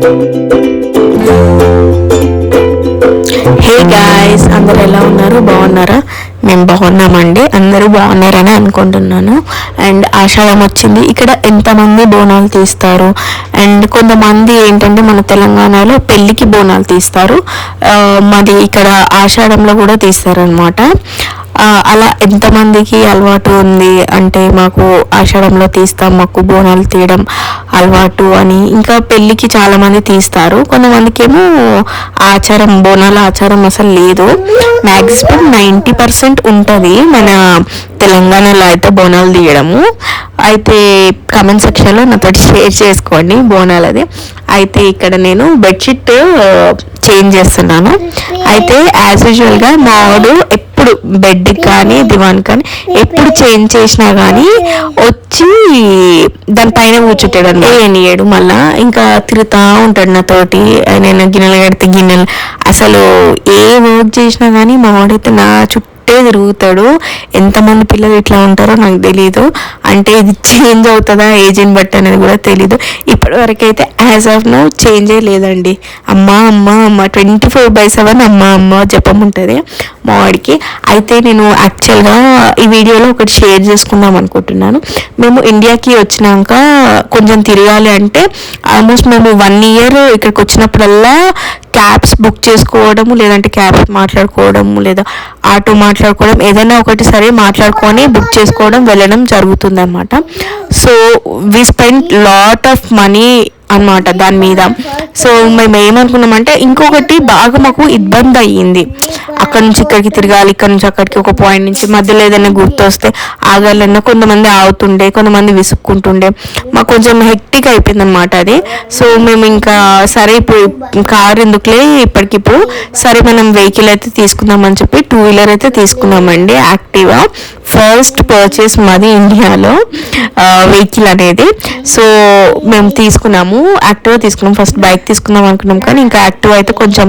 Hey guys, అందరు ఎలా ఉన్నారు? బాగున్నారా? మేము బాగున్నామండి. అందరూ బాగున్నారని అనుకుంటున్నాను. అండ్ ఆషాఢం వచ్చింది. ఇక్కడ ఎంతమంది బోనాలు తీస్తారు. అండ్ కొంతమంది ఏంటంటే మన తెలంగాణలో పెళ్ళికి బోనాలు తీస్తారు. మాది ఇక్కడ ఆషాఢంలో కూడా తీస్తారనమాట. అలా ఎంతమందికి అలవాటు ఉంది అంటే, మాకు ఆషాఢంలో తీస్తాం, మాకు బోనాలు తీయడం అలవాటు అని. ఇంకా పెళ్ళికి చాలామంది తీస్తారు. కొంతమందికి ఏమో ఆచారం, బోనాల ఆచారం అసలు లేదు. మ్యాక్సిమం 90% ఉంటుంది మన తెలంగాణలో అయితే బోనాలు తీయడము. అయితే కమెంట్ సెక్షన్లో నాతో షేర్ చేసుకోండి బోనాలది. అయితే ఇక్కడ నేను బెడ్షీట్ చేంజ్ చేస్తున్నాను. అయితే యాజ్ యూజువల్గా మా వాడు ఎప్పుడు బెడ్ కానీ దివాన్ కానీ ఎప్పుడు చేంజ్ చేసినా కానీ వచ్చి దానిపైన కూర్చుంటాడు అనమాట. ఏనియాడు మళ్ళీ ఇంకా తిరుగుతూ ఉంటాడు నాతోటి. నేను గిన్నెలు కడితే గిన్నెలు, అసలు ఏ వర్క్ చేసినా కానీ మా వాడైతే నా చుట్టూ తిరుగుతాడు. ఎంతమంది పిల్లలు ఇట్లా ఉంటారో నాకు తెలీదు. అంటే ఇది చేంజ్ అవుతుందా ఏజ్ని బట్టి అనేది కూడా తెలీదు. ఇప్పటి వరకు అయితే యాజ్ ఆఫ్ నో చేంజ్ లేదండి. అమ్మ అమ్మ అమ్మ 24/7 అమ్మ అమ్మ జపం ఉంటుంది మా వాడికి. అయితే నేను యాక్చువల్గా ఈ వీడియోలో ఒకటి షేర్ చేసుకుందాం అనుకుంటున్నాను. మేము ఇండియాకి వచ్చినాక కొంచెం తిరగాలి అంటే ఆల్మోస్ట్ మేము 1 year ఇక్కడికి వచ్చినప్పుడల్లా క్యాబ్స్ బుక్ చేసుకోవడము, లేదంటే క్యాబ్స్ మాట్లాడుకోవడము, లేదా ఆటో మాట్లాడుకోవడం, ఏదైనా ఒకటి సరే మాట్లాడుకొని బుక్ చేసుకోవడం, వెళ్ళడం జరుగుతుంది అనమాట. So we spend lot of money అనమాట దాని మీద. సో మేము ఏమనుకున్నామంటే, ఇంకొకటి బాగా మాకు ఇబ్బంది అయ్యింది. అక్కడ నుంచి ఇక్కడికి తిరగాలి, ఇక్కడ నుంచి అక్కడికి, ఒక పాయింట్ నుంచి మధ్యలో ఏదైనా గుర్తు వస్తే ఆగాలన్నా కొంతమంది ఆగుతుండే, కొంతమంది విసుక్కుంటుండే. మాకు కొంచెం హెక్టిక్ అయిపోయింది అనమాట అది. సో మేము ఇంకా సరే ఇప్పుడు కార్ ఎందుకులే ఇప్పటికిప్పుడు, సరే మనం వెహికల్ అయితే తీసుకుందామని చెప్పి 2-wheeler అయితే తీసుకున్నామండి, యాక్టివా. ఫస్ట్ పర్చేస్ మాది ఇండియాలో వెహికల్ అనేది. సో మేము తీసుకున్నాము, యాక్టివా తీసుకున్నాం. ఫస్ట్ బైక్ తీసుకుందాం అనుకున్నాం, కానీ ఇంకా యాక్టివా అయితే కొంచెం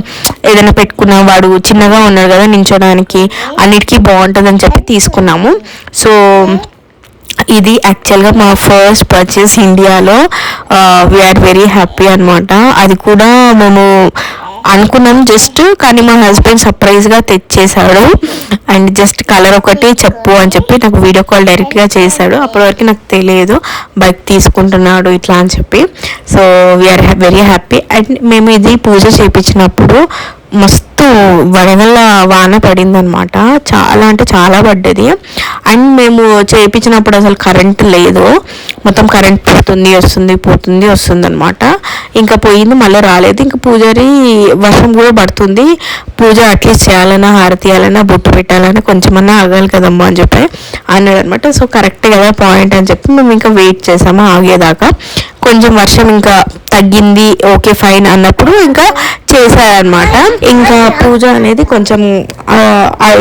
ఏదైనా పెట్టుకున్నాం, వాడు చిన్నగా ఉన్నాడు కదా నించోడానికి, అన్నిటికీ బాగుంటుంది అని చెప్పి తీసుకున్నాము. సో ఇది యాక్చువల్గా మా ఫస్ట్ పర్చేస్ ఇండియాలో. వీఆర్ వెరీ హ్యాపీ అనమాట. అది కూడా మేము అనుకున్నాం జస్ట్, కానీ మా హస్బెండ్ సర్ప్రైజ్గా తెచ్చేశాడు. అండ్ జస్ట్ కలర్ ఒకటి చెప్పు అని చెప్పి నాకు వీడియో కాల్ డైరెక్ట్గా చేశాడు. అప్పటి వరకు నాకు తెలియదు బైక్ తీసుకుంటున్నాడు ఇట్లా అని చెప్పి. So we are very happy. And మేము ఇది పూజ చేయించినప్పుడు మస్తు వడగళ్ళ వాన పడిందనమాట. చాలా అంటే చాలా పడ్డది. అండ్ మేము చేయించినప్పుడు అసలు కరెంట్ లేదు, మొత్తం కరెంట్ పోతుంది వస్తుంది అనమాట. ఇంకా పోయింది, మళ్ళీ రాలేదు. ఇంకా పూజారి వర్షం కూడా పడుతుంది, పూజ అట్లీస్ట్ చేయాలన్నా, హారతి ఇవ్వాలన్నా, బొట్టు పెట్టాలన్నా కొంచెమన్నా ఆగాలి కదమ్మా అని చెప్పి అన్నాడు అనమాట. సో కరెక్ట్ కదా పాయింట్ అని చెప్పి మేము ఇంకా వెయిట్ చేసాము ఆగేదాకా. కొంచెం వర్షం ఇంకా తగ్గింది, ఓకే ఫైన్ అన్నప్పుడు ఇంకా చేశారనమాట. ఇంకా పూజ అనేది కొంచెం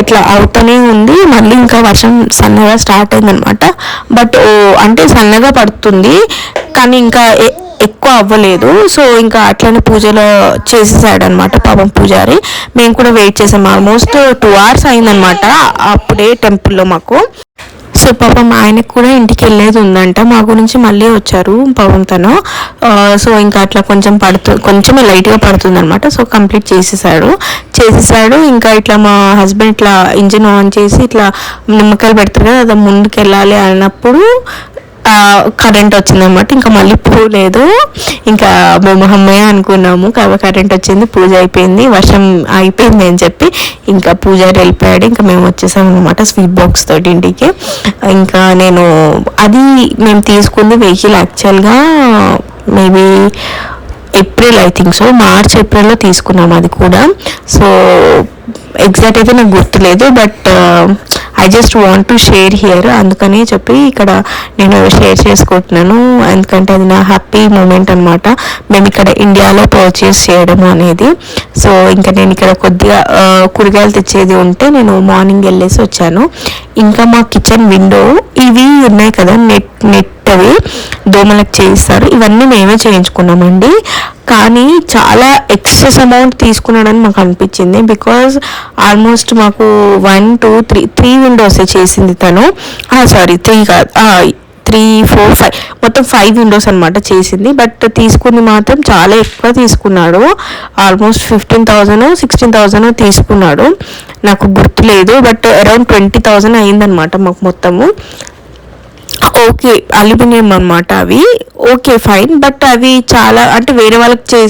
ఇట్లా అవుతూనే ఉంది. మళ్ళీ ఇంకా వర్షం సన్నగా స్టార్ట్ అయిందనమాట. బట్ అంటే సన్నగా పడుతుంది, కానీ ఇంకా ఎక్కువ అవ్వలేదు. సో ఇంకా అట్లనే పూజలో చేసేసాడనమాట పాపం పూజారి. మేము కూడా వెయిట్ చేసాం. ఆల్మోస్ట్ 2 hours అయిందనమాట అప్పుడే టెంపుల్లో మాకు. సో పాపం ఆయనకు కూడా ఇంటికి వెళ్ళేది ఉందంట, మా గురించి మళ్ళీ వచ్చారు పాపం తను. సో ఇంకా అట్లా కొంచెం లైట్గా పడుతుంది అనమాట. సో కంప్లీట్ చేసేసాడు. ఇంకా ఇట్లా మా హస్బెండ్ ఇట్లా ఇంజిన్ ఆన్ చేసి ఇట్లా నిమ్మకాయలు పెడతారు కదా, అది ముందుకు వెళ్ళాలి అన్నప్పుడు కరెంట్ వచ్చిందనమాట. ఇంకా మళ్ళీ పోలేదు. ఇంకా మేము అమ్మయ్య అనుకున్నాము, కరెంట్ వచ్చింది, పూజ అయిపోయింది, వర్షం అయిపోయింది అని చెప్పి ఇంకా పూజారి వెళ్ళిపోయాడు. ఇంకా మేము వచ్చేసాం అనమాట స్వీట్ బాక్స్ తోటి ఇంటికి. ఇంకా అది మేము తీసుకుంది వెహికల్ యాక్చువల్గా maybe April, I think so, March-April తీసుకున్నాము అది కూడా. సో ఎగ్జాక్ట్ అయితే నాకు గుర్తులేదు, but I just want to share here, అందుకని చెప్పి ఇక్కడ నేను షేర్ చేసుకుంటున్నాను. ఎందుకంటే అది నా హ్యాపీ మూమెంట్ అనమాట, మేము ఇక్కడ ఇండియాలో పర్చేస్ చేయడం అనేది. సో ఇంకా నేను ఇక్కడ కొద్దిగా కూరగాయలు తెచ్చేది ఉంటే నేను మార్నింగ్ వెళ్ళేసి వచ్చాను. ఇంకా మా కిచెన్ విండో ఇవి ఉన్నాయి కదా, నెట్ అవి దోమలకు చేయిస్తారు, ఇవన్నీ మేమే చేయించుకున్నామండి. కానీ చాలా ఎక్సెస్ అమౌంట్ తీసుకున్నాడని మాకు అనిపించింది. బికాజ్ ఆల్మోస్ట్ మాకు 1 2 3 విండోస్ చేసింది తను. సారీ 3 కాదు, 3 4 5 మొత్తం మొత్తం 5 విండోస్ అనమాట చేసింది. బట్ తీసుకుంది మాత్రం చాలా ఎక్కువ తీసుకున్నాడు, ఆల్మోస్ట్ 15,000 16,000 తీసుకున్నాడు, నాకు గుర్తులేదు. బట్ అరౌండ్ 20,000 అయిందనమాట మాకు మొత్తము. ఓకే, అల్యూమినియం అనమాట అవి. ఓకే ఫైన్, బట్ అవి చాలా అంటే వేరే వాళ్ళకి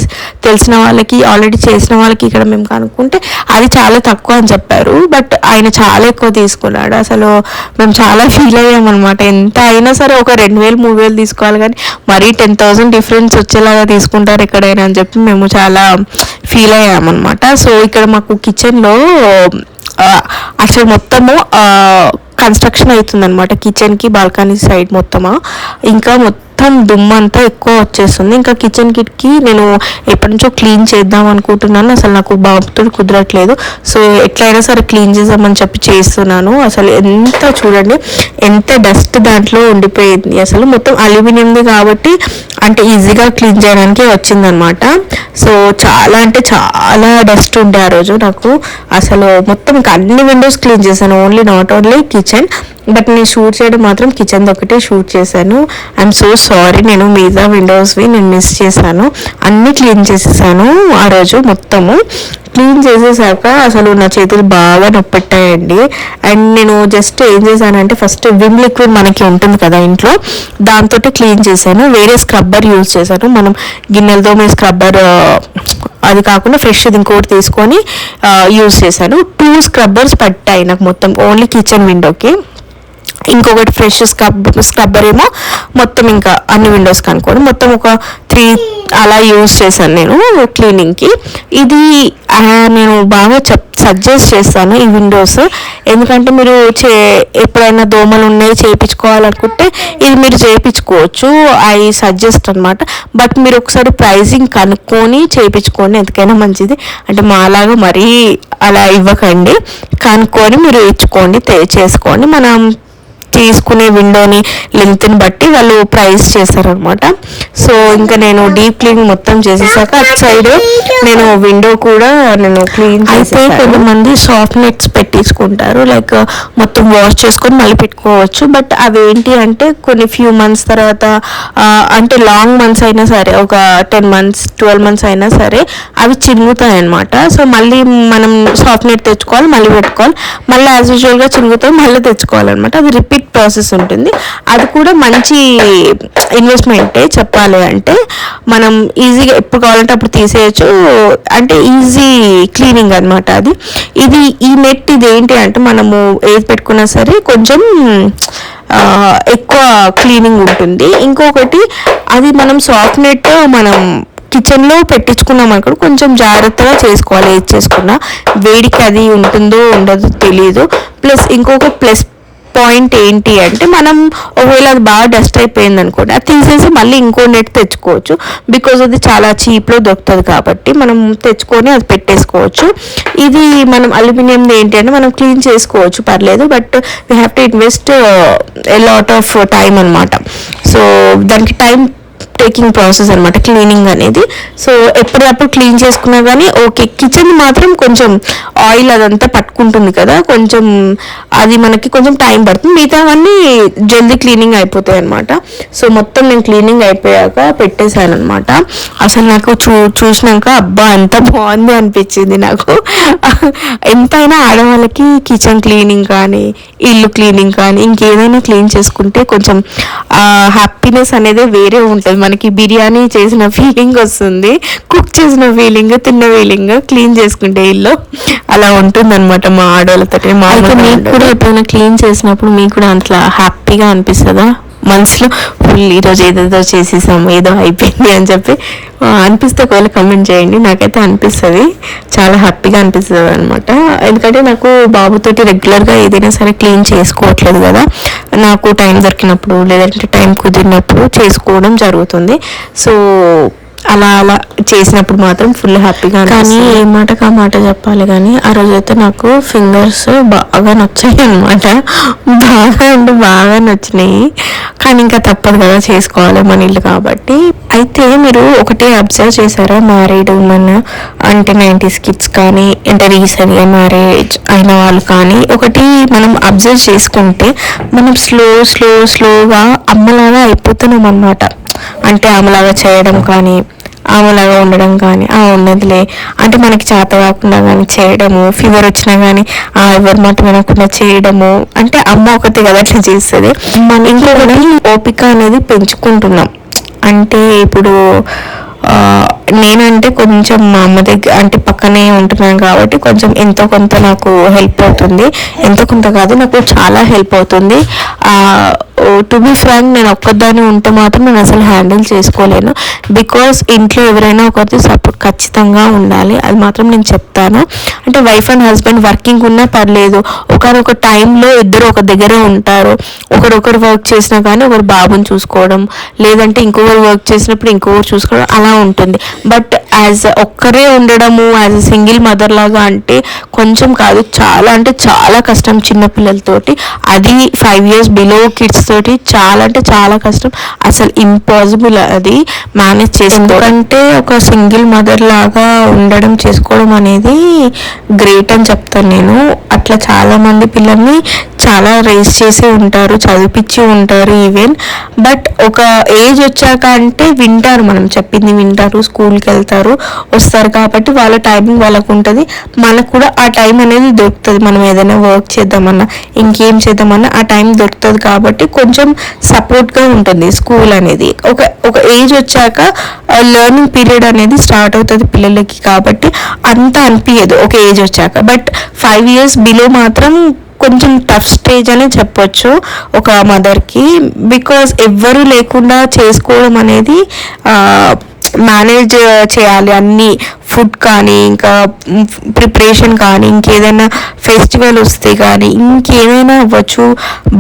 తెలిసిన వాళ్ళకి ఆల్రెడీ చేసిన వాళ్ళకి ఇక్కడ మేము కనుక్కుంటే అది చాలా తక్కువ అని చెప్పారు. బట్ ఆయన చాలా ఎక్కువ తీసుకున్నాడు. అసలు మేము చాలా ఫీల్ అయ్యామన్నమాట. ఎంత అయినా సరే ఒక 2,000 3,000 తీసుకోవాలి, కానీ మరీ 10,000 డిఫరెన్స్ వచ్చేలాగా తీసుకుంటారు ఎక్కడైనా అని చెప్పి మేము చాలా ఫీల్ అయ్యామన్నమాట. సో ఇక్కడ మాకు కిచెన్లో అసలు మొత్తము కన్స్ట్రక్షన్ అవుతుందన్నమాట, కిచెన్కి బాల్కనీ సైడ్ మొత్తమా. ఇంకా మొత్తం దుమ్మంతా ఎక్కువ వచ్చేస్తుంది. ఇంకా కిచెన్ కిట్కి నేను ఎప్పటి నుంచో క్లీన్ చేద్దాం అనుకుంటున్నాను, అసలు నాకు బాబుతో కుదరట్లేదు. సో ఎట్లయినా సరే క్లీన్ చేద్దామని చెప్పి చేస్తున్నాను. అసలు ఎంత చూడండి ఎంత డస్ట్ దాంట్లో ఉండిపోయింది. అసలు మొత్తం అల్యూమినియంది కాబట్టి అంటే ఈజీగా క్లీన్ చేయడానికి వచ్చిందనమాట. సో చాలా అంటే చాలా డస్ట్ ఉండే ఆ రోజు నాకు. అసలు మొత్తం ఇంకా అన్ని విండోస్ క్లీన్ చేశాను, నాట్ ఓన్లీ కిచెన్. బట్ నేను షూట్ చేయడం మాత్రం కిచెన్ ఒకటే షూట్ చేశాను. ఐఎమ్ సో సారీ, నేను మిగతా విండోస్వి నేను మిస్ చేశాను. అన్నీ క్లీన్ చేసేసాను ఆ రోజు మొత్తము. క్లీన్ చేసేసాక అసలు నా చేతులు బాగా నొప్పెట్టాయండి. అండ్ నేను జస్ట్ ఏం చేశానంటే ఫస్ట్ విమ్ లిక్విడ్ మనకి ఉంటుంది కదా ఇంట్లో, దాంతో క్లీన్ చేశాను. వేరే స్క్రబ్బర్ యూజ్ చేశాను, మనం గిన్నెలతో మీ స్క్రబ్బర్ అది కాకుండా ఫ్రెష్ ఇంకోటి తీసుకొని యూజ్ చేశాను. 2 స్క్రబ్బర్స్ పట్టాయి నాకు మొత్తం ఓన్లీ కిచెన్ విండోకి. ఇంకొకటి ఫ్రెష్ స్క్రబ్బర్ ఏమో మొత్తం ఇంకా అన్ని విండోస్ కనుక్కోండి, మొత్తం ఒక 3 అలా యూజ్ చేశాను నేను క్లీనింగ్కి. ఇది నేను బాగా సజెస్ట్ చేస్తాను ఈ విండోస్, ఎందుకంటే మీరు ఎప్పుడైనా దోమలు ఉన్నాయి చేయించుకోవాలనుకుంటే ఇది మీరు చేయించుకోవచ్చు. ఐ సజెస్ట్ అనమాట. బట్ మీరు ఒకసారి ప్రైజింగ్ కనుక్కొని చేయించుకోండి, ఎందుకైనా మంచిది. అంటే మాలాగా మరీ అలా ఇవ్వకండి, కనుక్కొని మీరు ఇచ్చుకోండి, చేసుకోండి. మనం తీసుకునే విండోని లెంత్ని బట్టి వాళ్ళు ప్రైస్ చేశారనమాట. సో ఇంకా నేను డీప్ క్లీన్ మొత్తం చేసేసాక అటు సైడ్ నేను విండో కూడా నేను క్లీన్ అయితే కొంతమంది సాఫ్ట్ నెట్స్ పెట్టించుకుంటారు, లైక్ మొత్తం వాష్ చేసుకొని మళ్ళీ పెట్టుకోవచ్చు. బట్ అవి ఏంటి అంటే కొన్ని ఫ్యూ మంత్స్ తర్వాత అంటే లాంగ్ మంత్స్ అయినా సరే, ఒక 10 months 12 months అయినా సరే అవి చిరుగుతాయి అనమాట. సో మళ్ళీ మనం సాఫ్ట్ నెట్ తెచ్చుకోవాలి, మళ్ళీ పెట్టుకోవాలి, మళ్ళీ యాజ్ యూజువల్గా చిరుగుతాయి, మళ్ళీ తెచ్చుకోవాలన్నమాట. అది రిపీట్ ప్రాసెస్ ఉంటుంది. అది కూడా మంచి ఇన్వెస్ట్మెంటే చెప్పాలి అంటే. మనం ఈజీగా ఎప్పుడు కావాలంటే అప్పుడు తీసేయచ్చు, అంటే ఈజీ క్లీనింగ్ అనమాట అది. ఈ నెట్ ఇది ఏంటి అంటే మనము ఏది పెట్టుకున్నా సరే కొంచెం ఎక్కువ క్లీనింగ్ ఉంటుంది. ఇంకొకటి అది మనం సాఫ్ట్ నెట్ మనం కిచెన్లో పెట్టించుకున్నాం అనుకో కొంచెం జాగ్రత్తగా చేసుకోవాలి, ఏది చేసుకున్నా. వేడికి అది ఉంటుందో ఉండదో తెలియదు. ప్లస్ ఇంకొక ప్లస్ పాయింట్ ఏంటి అంటే మనం ఒకవేళ అది బాగా డస్ట్ అయిపోయింది అనుకోండి, అది తీసేసి మళ్ళీ ఇంకో నెట్ తెచ్చుకోవచ్చు. బికాజ్ అది చాలా చీప్లో దొరుకుతుంది కాబట్టి మనం తెచ్చుకొని అది పెట్టేసుకోవచ్చు. ఇది మనం అల్యూమినియం ఏంటి అంటే మనం క్లీన్ చేసుకోవచ్చు, పర్లేదు. But we have to invest a lot of time అనమాట. సో దానికి టైం టేకింగ్ ప్రాసెస్ అనమాట క్లీనింగ్ అనేది. సో ఎప్పటికప్పుడు క్లీన్ చేసుకున్నా కానీ ఓకే. కిచెన్ మాత్రం కొంచెం ఆయిల్ అదంతా పట్టుకుంటుంది కదా, కొంచెం అది మనకి కొంచెం టైం పడుతుంది. మిగతావన్నీ జల్దీ క్లీనింగ్ అయిపోతాయి అనమాట. సో మొత్తం నేను క్లీనింగ్ అయిపోయాక పెట్టేశాను అనమాట. అసలు నాకు చూసినాక అబ్బా ఎంత బాగుంది అనిపించింది నాకు. ఎంతైనా ఆడవాళ్ళకి కిచెన్ క్లీనింగ్ కానీ ఇల్లు క్లీనింగ్ కానీ ఇంకేదైనా క్లీన్ చేసుకుంటే కొంచెం హ్యాపీనెస్ అనేది వేరే ఉంటుంది. మనకి బిర్యానీ చేసిన ఫీలింగ్ వస్తుంది, కుక్ చేసిన ఫీలింగ్, తిన్న ఫీలింగ్ క్లీన్ చేసుకుంటే ఇల్లు అలా ఉంటుంది అనమాట మా ఆడవాళ్ళతో. మీకు కూడా ఎప్పుడైనా క్లీన్ చేసినప్పుడు మీకు కూడా అట్లా హ్యాపీగా అనిపిస్తుందా? మనసులో ఫుల్ ఈరోజు ఏదేదో చేసేసాము, ఏదో అయిపోయింది అని చెప్పి అనిపిస్తే ఒకవేళ కమెంట్ చేయండి. నాకైతే అనిపిస్తుంది, చాలా హ్యాపీగా అనిపిస్తుంది అనమాట. ఎందుకంటే నాకు బాబుతోటి రెగ్యులర్గా ఏదైనా సరే క్లీన్ చేసుకోవట్లేదు కదా, నాకు టైం దొరికినప్పుడు లేదంటే టైం కుదిరినప్పుడు చేసుకోవడం జరుగుతుంది. సో అలా అలా చేసినప్పుడు మాత్రం ఫుల్ హ్యాపీగా. కానీ ఏ మాటకు ఆ మాట చెప్పాలి, కానీ ఆ రోజైతే నాకు ఫింగర్స్ బాగా నచ్చాయి అనమాట. బాగా అంటే బాగా నచ్చినాయి. కానీ ఇంకా తప్పదు కదా, చేసుకోవాలి మన ఇల్లు కాబట్టి. అయితే మీరు ఒకటే అబ్జర్వ్ చేశారా, మ్యారీడ్ ఉమెన్ అంటే 90s కిడ్స్ కానీ అంటే రీసెంట్గా మ్యారేజ్ అయిన వాళ్ళు కానీ, ఒకటి మనం అబ్జర్వ్ చేసుకుంటే మనం స్లోగా అమ్మలాగా అయిపోతున్నాం అన్నమాట. అంటే ఆమెలాగా చేయడం కానీ, ఆమెలాగా ఉండడం కానీ, ఉన్నదిలే అంటే మనకి చేత కాకుండా కానీ చేయడము, ఫీవర్ వచ్చినా కానీ ఎవరి మాట వినకుండా చేయడము, అంటే అమ్మ ఒకటి కదా అట్లా చేస్తుంది. మనం ఇంకొకటి ఓపిక అనేది పెంచుకుంటున్నాం. అంటే ఇప్పుడు నేనంటే కొంచెం మా అమ్మ దగ్గర అంటే పక్కనే ఉంటున్నాను కాబట్టి కొంచెం ఎంతో కొంత నాకు హెల్ప్ అవుతుంది. ఎంతో కొంత కాదు, నాకు చాలా హెల్ప్ అవుతుంది. టు బి ఫ్రాంక్, నేను ఒక్కదాన్ని ఉంటే మాత్రం నేను అసలు హ్యాండిల్ చేసుకోలేను. బికాస్ ఇంట్లో ఎవరైనా ఒకరిది సపోర్ట్ ఖచ్చితంగా ఉండాలి, అది మాత్రం నేను చెప్తాను. అంటే వైఫ్ అండ్ హస్బెండ్ వర్కింగ్ ఉన్నా పర్లేదు, ఒకనొక టైంలో ఇద్దరు ఒక దగ్గరే ఉంటారు. ఒకరు వర్క్ చేసినా కానీ ఒకరు బాబుని చూసుకోవడం, లేదంటే ఇంకొకరు వర్క్ చేసినప్పుడు ఇంకొకరు చూసుకోవడం అలా ఉంటుంది. బట్ యాజ్ ఒక్కరే ఉండడము, యాజ్ సింగిల్ మదర్ లాగా అంటే కొంచెం కాదు, చాలా అంటే చాలా కష్టం చిన్నపిల్లలతోటి. అది 5 years బిలో కిడ్స్ తోటి చాలా అంటే చాలా కష్టం, అసలు ఇంపాసిబుల్ అది మేనేజ్ చేసుకోవడం. ఎందుకంటే ఒక సింగిల్ మదర్ లాగా ఉండడం చేసుకోవడం అనేది గ్రేట్ అని చెప్తాను నేను. అట్లా చాలా మంది పిల్లల్ని చాలా రేస్ చేసి ఉంటారు, చదివిపించి ఉంటారు ఈవెన్. బట్ ఒక ఏజ్ వచ్చాక అంటే వింటారు, మనం చెప్పింది వింటారు, స్కూల్కి వెళ్తారు వస్తారు కాబట్టి వాళ్ళ టైమింగ్ వాళ్ళకు ఉంటుంది. మనకు కూడా ఆ టైం అనేది దొరుకుతుంది. మనం ఏదైనా వర్క్ చేద్దామన్నా ఇంకేం చేద్దామన్నా ఆ టైం దొరుకుతుంది కాబట్టి కొంచెం సపోర్ట్గా ఉంటుంది స్కూల్ అనేది. ఒక ఏజ్ వచ్చాక లెర్నింగ్ పీరియడ్ అనేది స్టార్ట్ అవుతుంది పిల్లలకి కాబట్టి అంత అనిపించదు ఒక ఏజ్ వచ్చాక. బట్ 5 years బిలో మాత్రం కొంచెం టఫ్ స్టేజ్ అని చెప్పొచ్చు ఒక మదర్కి. బికాజ్ ఎవ్వరూ లేకుండా చేసుకోవడం అనేది మేనేజ్ చేయాలి అన్నీ, ఫుడ్ కానీ, ఇంకా ప్రిపరేషన్ కానీ, ఇంకేదైనా ఫెస్టివల్ వస్తే కానీ, ఇంకేమైనా అవ్వచ్చు.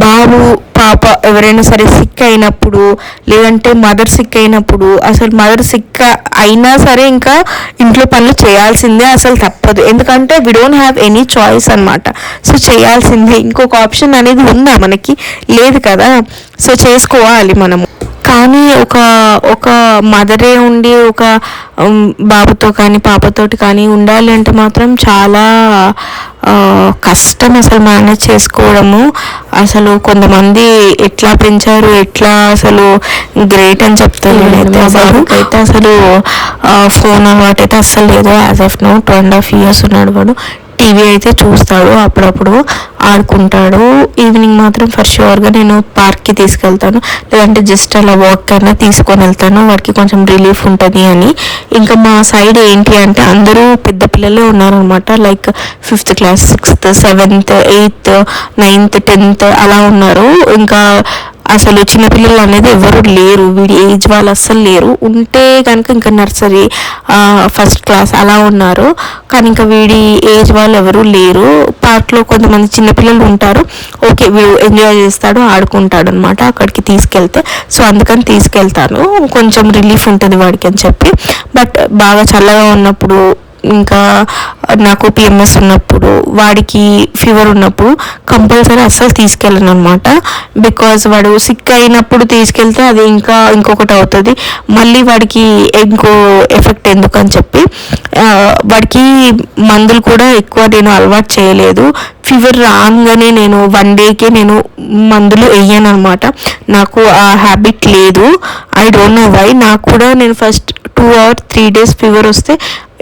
బాబు పాప ఎవరైనా సరే సిక్ అయినప్పుడు, లేదంటే మదర్ సిక్ అయినప్పుడు, అసలు మదర్ సిక్ అయినా సరే ఇంకా ఇంట్లో పనులు చేయాల్సిందే, అసలు తప్పదు. ఎందుకంటే we don't have any choice అనమాట. సో చేయాల్సిందే, ఇంకొక ఆప్షన్ అనేది ఉందా మనకి? లేదు కదా. సో చేసుకోవాలి మనము. కానీ ఒక మదరే ఉండి ఒక బాబుతో కానీ పాపతోటి కానీ ఉండాలి అంటే మాత్రం చాలా కష్టం అసలు మేనేజ్ చేసుకోవడము. అసలు కొంతమంది ఎట్లా పెంచారు, ఎట్లా అసలు గ్రేట్ అని చెప్తాను నేనైతే. బాబుకైతే అసలు ఫోన్ అలవాటు అయితే అస్సలు లేదు. యాజ్ ఆఫ్ నో 2.5 years ఉన్నాడు వాడు. టీవీ అయితే చూస్తాడు, అప్పుడప్పుడు ఆడుకుంటాడు. ఈవినింగ్ మాత్రం ఫర్ షూర్గా నేను పార్క్కి తీసుకెళ్తాను, లేదంటే జస్ట్ అలా వాక్ అయినా తీసుకొని వెళ్తాను, వాడికి కొంచెం రిలీఫ్ ఉంటుంది అని. ఇంకా మా సైడ్ ఏంటి అంటే అందరూ పెద్ద పిల్లలే ఉన్నారనమాట. Like 5th class, 6th, 7th, 8th, 9th, 10th అలా ఉన్నారు. ఇంకా అసలు చిన్నపిల్లలు అనేది ఎవరు లేరు, వీడి ఏజ్ వాళ్ళు అస్సలు లేరు. ఉంటే కనుక ఇంకా నర్సరీ, 1st class అలా ఉన్నారు. కానీ ఇంకా వీడి ఏజ్ వాళ్ళు ఎవరు లేరు. పార్క్లో కొంతమంది చిన్నపిల్లలు ఉంటారు, ఓకే వీడు ఎంజాయ్ చేస్తాడు, ఆడుకుంటాడు అనమాట అక్కడికి తీసుకెళ్తే. సో అందుకని తీసుకెళ్తాను, కొంచెం రిలీఫ్ ఉంటుంది వాడికి అని చెప్పి. బట్ బాగా చల్లగా ఉన్నప్పుడు, ఇంకా నాకు PMS ఉన్నప్పుడు, వాడికి ఫీవర్ ఉన్నప్పుడు కంపల్సరీ అస్సలు తీసుకెళ్ళను అనమాట. బికాజ్ వాడు సిక్ అయినప్పుడు తీసుకెళ్తే అది ఇంకొకటి అవుతుంది, మళ్ళీ వాడికి ఇంకో ఎఫెక్ట్ ఎందుకు అని చెప్పి వాడికి మందులు కూడా ఎక్కువ నేను అలవాటు చేయలేదు. ఫీవర్ రాగానే నేను 1 dayకే నేను మందులు వేయను అనమాట. నాకు ఆ హ్యాబిట్ లేదు. I don't know why. నాకు కూడా నేను ఫస్ట్ 2 or 3 days ఫీవర్ వస్తే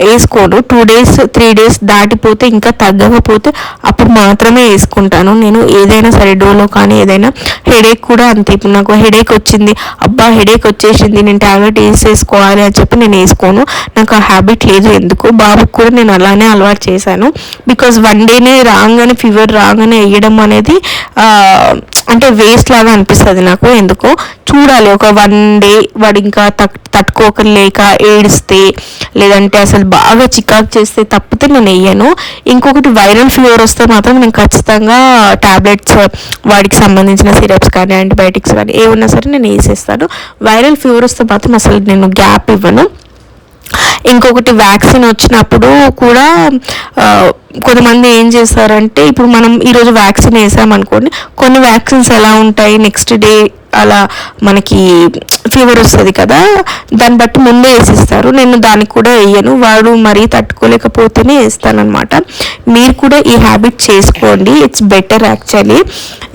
వేసుకోను. 2 days 3 days దాటిపోతే, ఇంకా తగ్గకపోతే అప్పుడు మాత్రమే వేసుకుంటాను నేను. ఏదైనా సరే డోలో కానీ ఏదైనా. హెడేక్ కూడా అంతే. ఇప్పుడు నాకు హెడేక్ వచ్చింది, అబ్బా హెడేక్ వచ్చేసింది, నేను ట్యాబ్లెట్ వేసేసుకోవాలి అని చెప్పి నేను వేసుకోను. నాకు ఆ హ్యాబిట్ లేదు ఎందుకు. బాబుకి కూడా నేను అలానే అలవాటు చేశాను. బికాజ్ 1 dayనే రాగానే ఫీవర్ రాగానే వేయడం అనేది అంటే వేస్ట్ లాగా అనిపిస్తుంది నాకు ఎందుకో. చూడాలి, ఒక 1 day వాడు ఇంకా తట్టుకోకలేక ఏడిస్తే, లేదంటే అసలు బాగా చికాకు చేస్తే తప్పితే నేను వేయను. ఇంకొకటి వైరల్ ఫీవర్ వస్తే మాత్రం నేను ఖచ్చితంగా టాబ్లెట్స్, వాడికి సంబంధించిన సిరప్స్ కానీ యాంటీబయాటిక్స్ కానీ ఏమన్నా సరే నేను వేసేస్తాను. వైరల్ ఫీవర్ వస్తే మాత్రం అసలు నేను గ్యాప్ ఇవ్వను. ఇంకొకటి వ్యాక్సిన్ వచ్చినప్పుడు కూడా కొంతమంది ఏం చేస్తారంటే, ఇప్పుడు మనం ఈరోజు వ్యాక్సిన్ వేసామనుకోండి, కొన్ని వ్యాక్సిన్స్ ఎలా ఉంటాయి, నెక్స్ట్ డే అలా మనకి ఫీవర్ వస్తుంది కదా, దాన్ని బట్టి ముందే వేసిస్తారు. నేను దానికి కూడా వేయను, వాడు మరీ తట్టుకోలేకపోతేనే వేస్తానమాట. మీరు కూడా ఈ హ్యాబిట్ చేసుకోండి, ఇట్స్ బెటర్ యాక్చువల్లీ.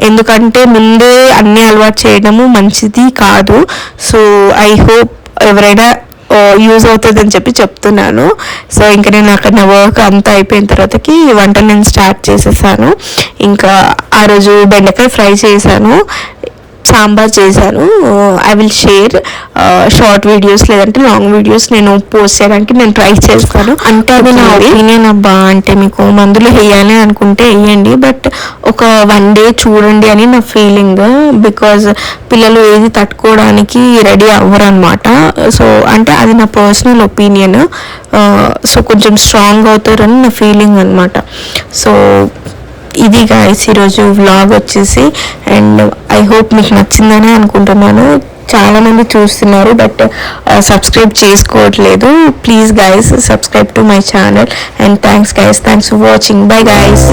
ఎందుకంటే ముందే అన్నీ అలవాటు చేయడము మంచిది కాదు. సో ఐ హోప్ ఎవరైనా యూజ్ అవుతుందని చెప్తున్నాను. సో ఇంకా నేను అక్కడ నా వర్క్ అంతా అయిపోయిన తర్వాతకి వంటలు నేను స్టార్ట్ చేసేసాను. ఇంకా ఆ రోజు బెండకాయ ఫ్రై చేశాను, సాంబార్ చేశాను. I will share short videos లేదంటే లాంగ్ వీడియోస్ నేను పోస్ట్ చేయడానికి నేను ట్రై చేస్తాను. అంటే అది నా ఒపీనియన్ అబ్బా. అంటే మీకు మందులు వేయాలి అనుకుంటే వేయండి, బట్ ఒక 1 day చూడండి అని నా ఫీలింగ్. బికాజ్ పిల్లలు ఏది తట్టుకోవడానికి రెడీ అవ్వరు అనమాట. సో అంటే అది నా పర్సనల్ ఒపీనియన్. సో కొంచెం స్ట్రాంగ్ అవుతారని నా ఫీలింగ్ అనమాట. సో ఇది గైస్ ఈరోజు వ్లాగ్ వచ్చేసి. అండ్ ఐ హోప్ మీకు నచ్చిందని అనుకుంటున్నాను. చాలామంది చూస్తున్నారు బట్ సబ్స్క్రైబ్ చేసుకోవట్లేదు. Please guys subscribe to my channel. And thanks guys, thanks for watching. Bye guys.